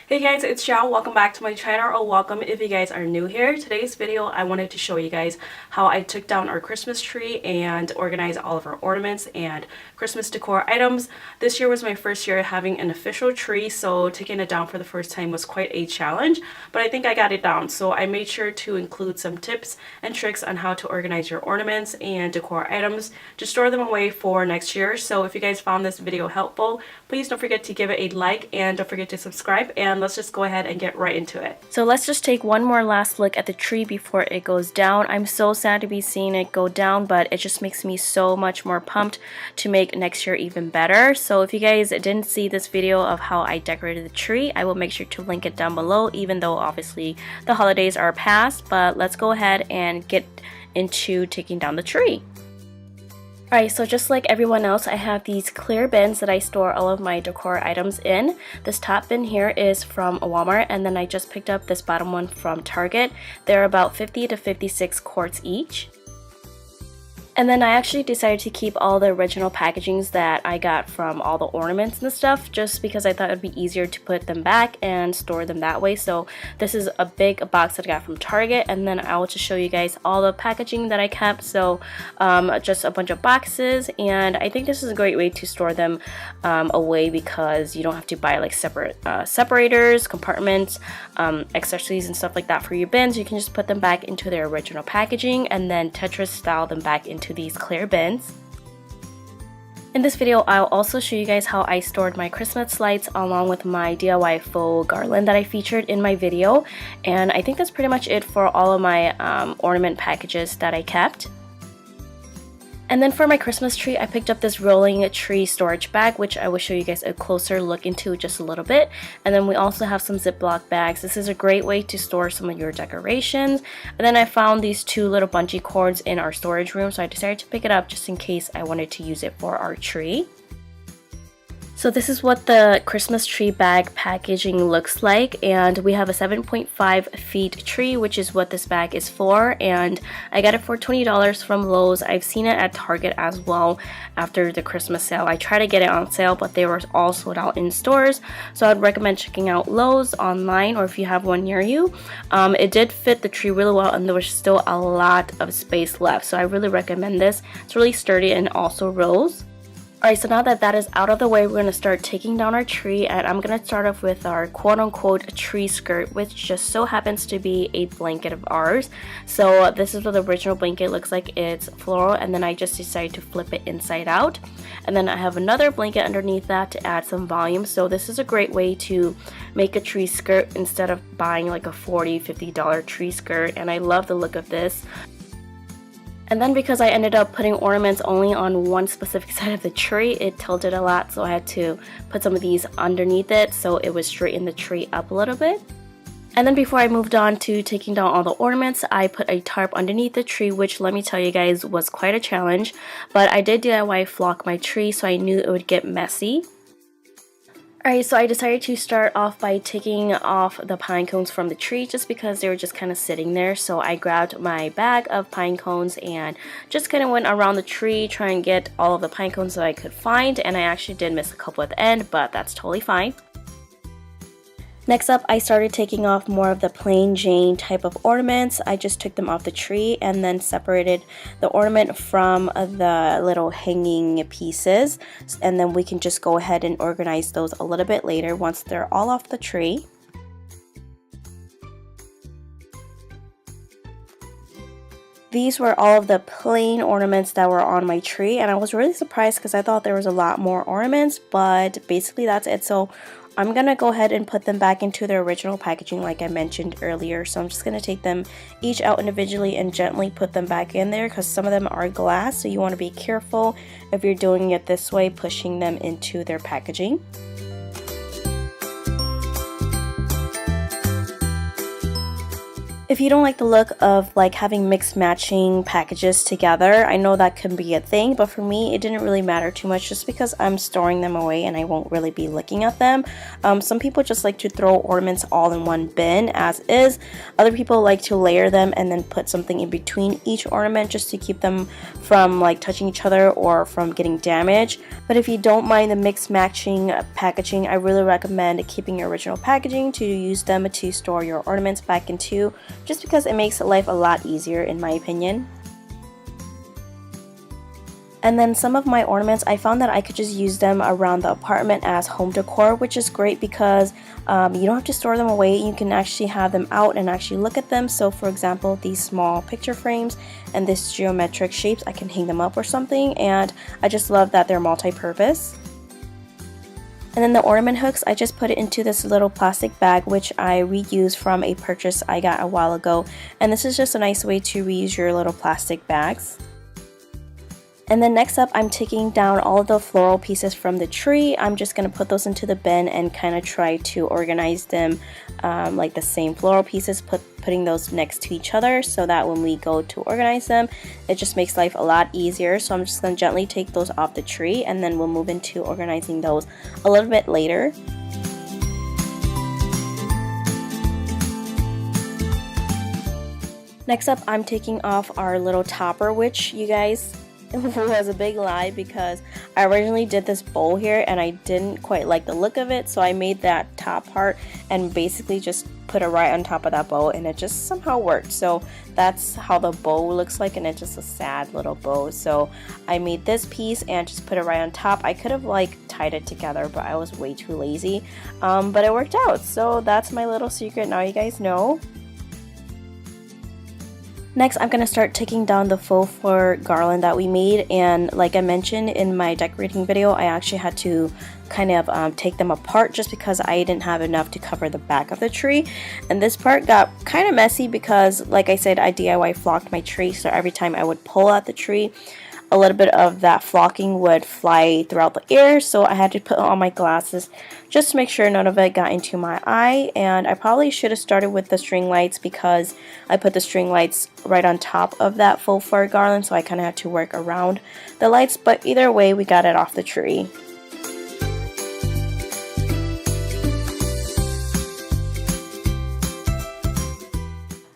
Hey guys, it's Xiao. Welcome back to my channel, or welcome if you guys are new here. Today's video, I wanted to show you guys how I took down our Christmas tree and organized all of our ornaments and Christmas decor items. This year was my first year having an official tree, so taking it down for the first time was quite a challenge, but I think I got it down. So I made sure to include some tips and tricks on how to organize your ornaments and decor items to store them away for next year. So if you guys found this video helpful, please don't forget to give it a like and don't forget to subscribe, and let's just go ahead and get right into it. So let's just take one more last look at the tree before it goes down. I'm so sad to be seeing it go down, but it just makes me so much more pumped to make next year even better. So if you guys didn't see this video of how I decorated the tree, I will make sure to link it down below, even though obviously the holidays are past. But let's go ahead and get into taking down the tree. Alright, so just like everyone else, I have these clear bins that I store all of my decor items in. This top bin here is from Walmart, and then I just picked up this bottom one from Target. They're about 50 to 56 quarts each. And then I actually decided to keep all the original packagings that I got from all the ornaments and stuff, just because I thought it would be easier to put them back and store them that way. So this is a big box that I got from Target, and then I will just show you guys all the packaging that I kept. So just a bunch of boxes, and I think this is a great way to store them away, because you don't have to buy like separate separators, compartments, accessories and stuff like that for your bins. You can just put them back into their original packaging and then Tetris style them back into these clear bins. In this video, I'll also show you guys how I stored my Christmas lights along with my DIY faux garland that I featured in my video. And I think that's pretty much it for all of my ornament packages that I kept. And then for my Christmas tree, I picked up this rolling tree storage bag, which I will show you guys a closer look into just a little bit. And then we also have some Ziploc bags. This is a great way to store some of your decorations. And then I found these two little bungee cords in our storage room, so I decided to pick it up just in case I wanted to use it for our tree. So this is what the Christmas tree bag packaging looks like, and we have a 7.5 feet tree, which is what this bag is for, and I got it for $20 from Lowe's. I've seen it at Target as well after the Christmas sale. I tried to get it on sale, but they were all sold out in stores, so I'd recommend checking out Lowe's online, or if you have one near you. It did fit the tree really well, and there was still a lot of space left, so I really recommend this. It's really sturdy and also rolls. Alright, so now that that is out of the way, we're going to start taking down our tree, and I'm going to start off with our quote-unquote tree skirt, which just so happens to be a blanket of ours. So this is what the original blanket looks like. It's floral, and then I just decided to flip it inside out. And then I have another blanket underneath that to add some volume. So this is a great way to make a tree skirt instead of buying like a $40, $50 tree skirt, and I love the look of this. And then because I ended up putting ornaments only on one specific side of the tree, it tilted a lot, so I had to put some of these underneath it so it would straighten the tree up a little bit. And then before I moved on to taking down all the ornaments, I put a tarp underneath the tree, which, let me tell you guys, was quite a challenge. But I did DIY flock my tree, so I knew it would get messy. Alright, so I decided to start off by taking off the pine cones from the tree just because they were just kind of sitting there. So I grabbed my bag of pine cones and just kind of went around the tree trying to get all of the pine cones that I could find, and I actually did miss a couple at the end, but that's totally fine. Next up, I started taking off more of the plain Jane type of ornaments. I just took them off the tree and then separated the ornament from the little hanging pieces. And then we can just go ahead and organize those a little bit later once they're all off the tree. These were all of the plain ornaments that were on my tree, and I was really surprised because I thought there was a lot more ornaments, but basically that's it. So I'm going to go ahead and put them back into their original packaging like I mentioned earlier. So I'm just going to take them each out individually and gently put them back in there, because some of them are glass, so you want to be careful if you're doing it this way, pushing them into their packaging. If you don't like the look of like having mixed matching packages together, I know that can be a thing, but for me it didn't really matter too much just because I'm storing them away and I won't really be looking at them. Some people just like to throw ornaments all in one bin as is. Other people like to layer them and then put something in between each ornament just to keep them from like touching each other or from getting damaged. But if you don't mind the mixed matching packaging, I really recommend keeping your original packaging to use them to store your ornaments back into, just because it makes life a lot easier in my opinion. And then some of my ornaments, I found that I could just use them around the apartment as home decor, which is great because you don't have to store them away. You can actually have them out and actually look at them. So for example, these small picture frames and this geometric shapes, I can hang them up or something, and I just love that they're multi-purpose. And then the ornament hooks, I just put it into this little plastic bag, which I reused from a purchase I got a while ago. And this is just a nice way to reuse your little plastic bags. And then next up, I'm taking down all of the floral pieces from the tree. I'm just going to put those into the bin and kind of try to organize them like the same floral pieces, putting those next to each other so that when we go to organize them, it just makes life a lot easier. So I'm just going to gently take those off the tree and then we'll move into organizing those a little bit later. Next up, I'm taking off our little topper, which you guys, it was a big lie because I originally did this bowl here and I didn't quite like the look of it, so I made that top part and basically just put it right on top of that bow and it just somehow worked. So that's how the bow looks like, and it's just a sad little bow. So I made this piece and just put it right on top. I could have like tied it together, but I was way too lazy, but it worked out. So that's my little secret, now you guys know. Next, I'm going to start taking down the faux fur garland that we made, and like I mentioned in my decorating video, I actually had to kind of take them apart just because I didn't have enough to cover the back of the tree. And this part got kind of messy because, like I said, I DIY flocked my tree, so every time I would pull out the tree, a little bit of that flocking would fly throughout the air, so I had to put on my glasses just to make sure none of it got into my eye. And I probably should have started with the string lights because I put the string lights right on top of that faux fur garland, so I kind of had to work around the lights, but either way we got it off the tree.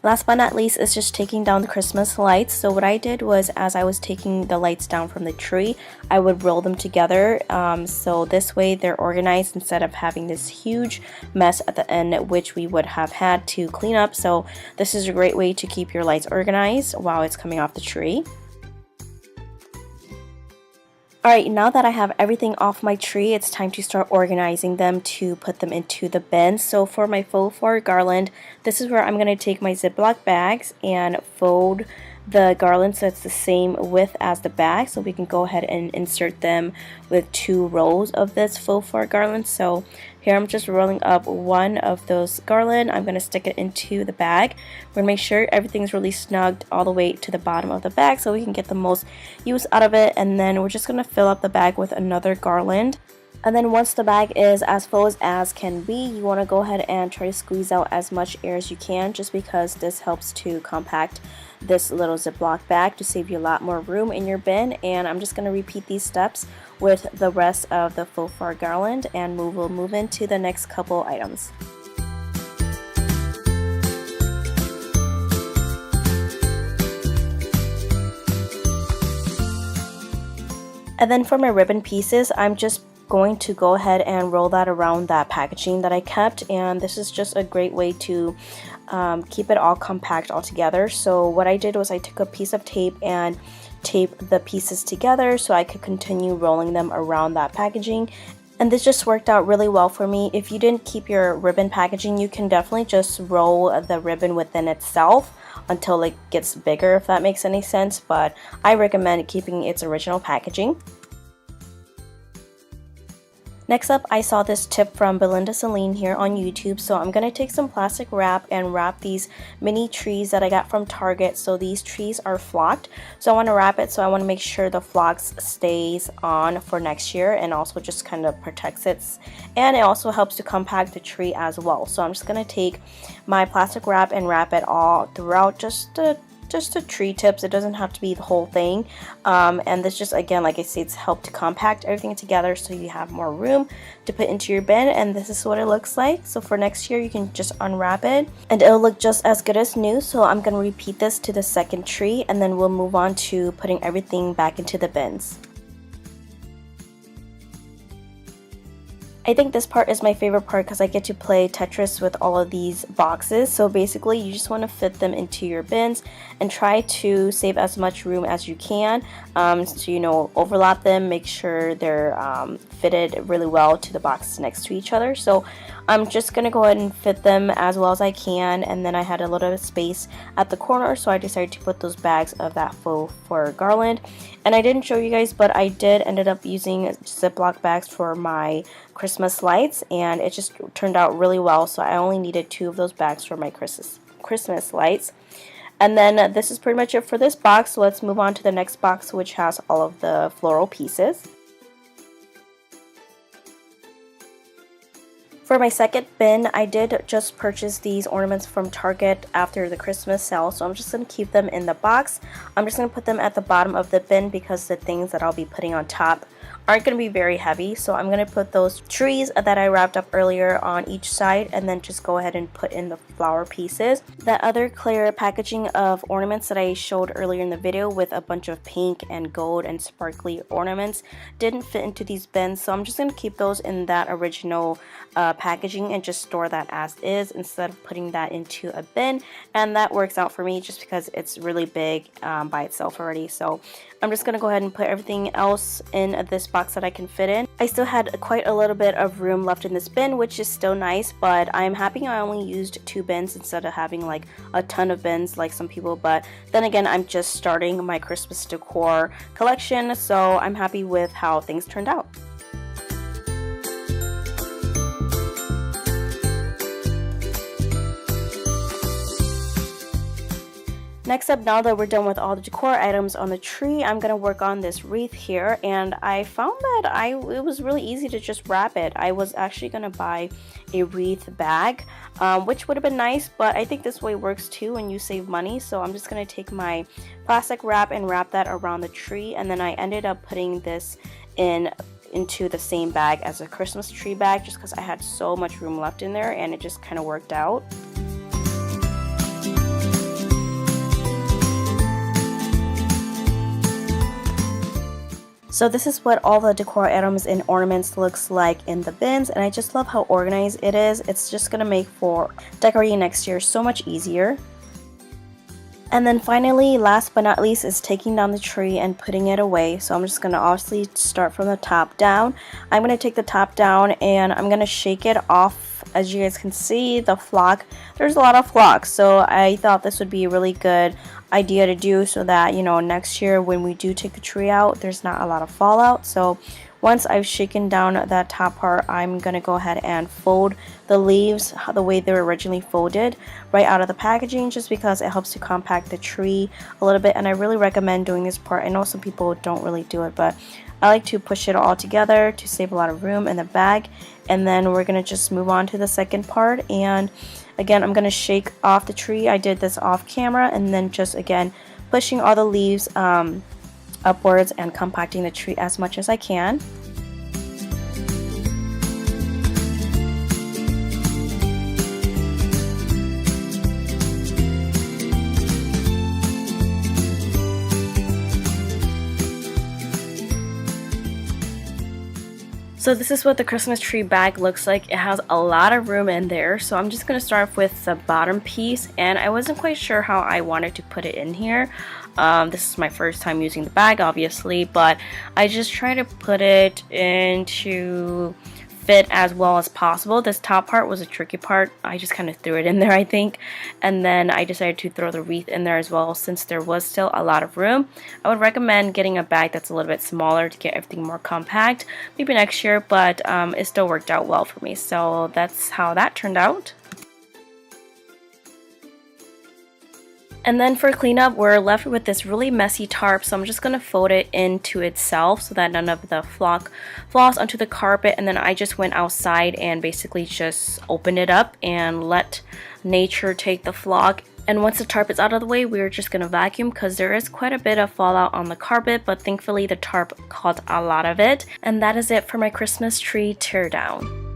Last but not least is just taking down the Christmas lights. So what I did was, as I was taking the lights down from the tree, I would roll them together, so this way they're organized instead of having this huge mess at the end, which we would have had to clean up. So this is a great way to keep your lights organized while it's coming off the tree. Alright, now that I have everything off my tree, it's time to start organizing them to put them into the bin. So for my faux fur garland, this is where I'm going to take my Ziploc bags and fold the garland so it's the same width as the bag, so we can go ahead and insert them with 2 rows of this faux fur garland. So here I'm just rolling up one of those garland. I'm going to stick it into the bag. We're going to make sure everything's really snugged all the way to the bottom of the bag so we can get the most use out of it, and then we're just going to fill up the bag with another garland. And then once the bag is as full as can be, you want to go ahead and try to squeeze out as much air as you can, just because this helps to compact this little Ziploc bag to save you a lot more room in your bin. And I'm just going to repeat these steps with the rest of the faux fur garland, and we'll move into the next couple items. And then for my ribbon pieces, I'm just going to go ahead and roll that around that packaging that I kept, and this is just a great way to keep it all compact all together. So what I did was I took a piece of tape and taped the pieces together so I could continue rolling them around that packaging, and this just worked out really well for me. If you didn't keep your ribbon packaging, you can definitely just roll the ribbon within itself until it gets bigger, if that makes any sense, but I recommend keeping its original packaging. Next up, I saw this tip from Belinda Celine here on YouTube, so I'm going to take some plastic wrap and wrap these mini trees that I got from Target. So these trees are flocked, so I want to wrap it, so I want to make sure the flocks stays on for next year and also just kind of protects it, and it also helps to compact the tree as well. So I'm just going to take my plastic wrap and wrap it all throughout, just the tree tips. It doesn't have to be the whole thing, and this just, again, like I say, it's helped to compact everything together so you have more room to put into your bin. And this is what it looks like. So for next year you can just unwrap it and it'll look just as good as new. So I'm going to repeat this to the second tree, and then we'll move on to putting everything back into the bins. I think this part is my favorite part because I get to play Tetris with all of these boxes. So basically you just want to fit them into your bins and try to save as much room as you can. So, you know, overlap them, make sure they're fitted really well to the boxes next to each other. So I'm just going to go ahead and fit them as well as I can, and then I had a little bit of space at the corner, so I decided to put those bags of that faux fur garland. And I didn't show you guys, but I did ended up using Ziploc bags for my Christmas lights, and it just turned out really well. So I only needed 2 of those bags for my Christmas lights. And then this is pretty much it for this box. So let's move on to the next box, which has all of the floral pieces. For my second bin, I did just purchase these ornaments from Target after the Christmas sale, so I'm just going to keep them in the box. I'm just going to put them at the bottom of the bin because the things that I'll be putting on top aren't going to be very heavy. So I'm going to put those trees that I wrapped up earlier on each side, and then just go ahead and put in the flower pieces. That other clear packaging of ornaments that I showed earlier in the video with a bunch of pink and gold and sparkly ornaments didn't fit into these bins, so I'm just going to keep those in that original packaging and just store that as is instead of putting that into a bin. And that works out for me just because it's really big by itself already. So I'm just going to go ahead and put everything else in this box that I can fit in. I still had quite a little bit of room left in this bin, which is still nice, but I'm happy I only used 2 bins instead of having like a ton of bins like some people. But then again, I'm just starting my Christmas decor collection, so I'm happy with how things turned out. Next up, now that we're done with all the decor items on the tree, I'm going to work on this wreath here, and I found that it was really easy to just wrap it. I was actually going to buy a wreath bag, which would have been nice, but I think this way works too and you save money. So I'm just going to take my plastic wrap and wrap that around the tree, and then I ended up putting this into the same bag as a Christmas tree bag just because I had so much room left in there, and it just kind of worked out. So this is what all the decor items and ornaments looks like in the bins, and I just love how organized it is. It's just going to make for decorating next year so much easier. And then finally, last but not least, is taking down the tree and putting it away. So I'm just going to obviously start from the top down. I'm going to take the top down and I'm going to shake it off. As you guys can see, the flock, there's a lot of flocks, so I thought this would be a really good idea to do so that, you know, next year when we do take the tree out, there's not a lot of fallout. So once I've shaken down that top part, I'm going to go ahead and fold the leaves the way they were originally folded right out of the packaging, just because it helps to compact the tree a little bit. And I really recommend doing this part. I know some people don't really do it, but I like to push it all together to save a lot of room in the bag. And then we're going to just move on to the second part. And again, I'm going to shake off the tree. I did this off camera, and then just again pushing all the leaves upwards and compacting the tree as much as I can. So this is what the Christmas tree bag looks like. It has a lot of room in there, so I'm just going to start with the bottom piece, and I wasn't quite sure how I wanted to put it in here. This is my first time using the bag, obviously, but I just try to put it into fit as well as possible. This top part was a tricky part. I just kind of threw it in there, I think, and then I decided to throw the wreath in there as well since there was still a lot of room. I would recommend getting a bag that's a little bit smaller to get everything more compact, maybe next year, but it still worked out well for me. So that's how that turned out. And then for cleanup, we're left with this really messy tarp, so I'm just going to fold it into itself so that none of the flock falls onto the carpet. And then I just went outside and basically just opened it up and let nature take the flock. And once the tarp is out of the way, we're just going to vacuum because there is quite a bit of fallout on the carpet, but thankfully the tarp caught a lot of it. And that is it for my Christmas tree teardown.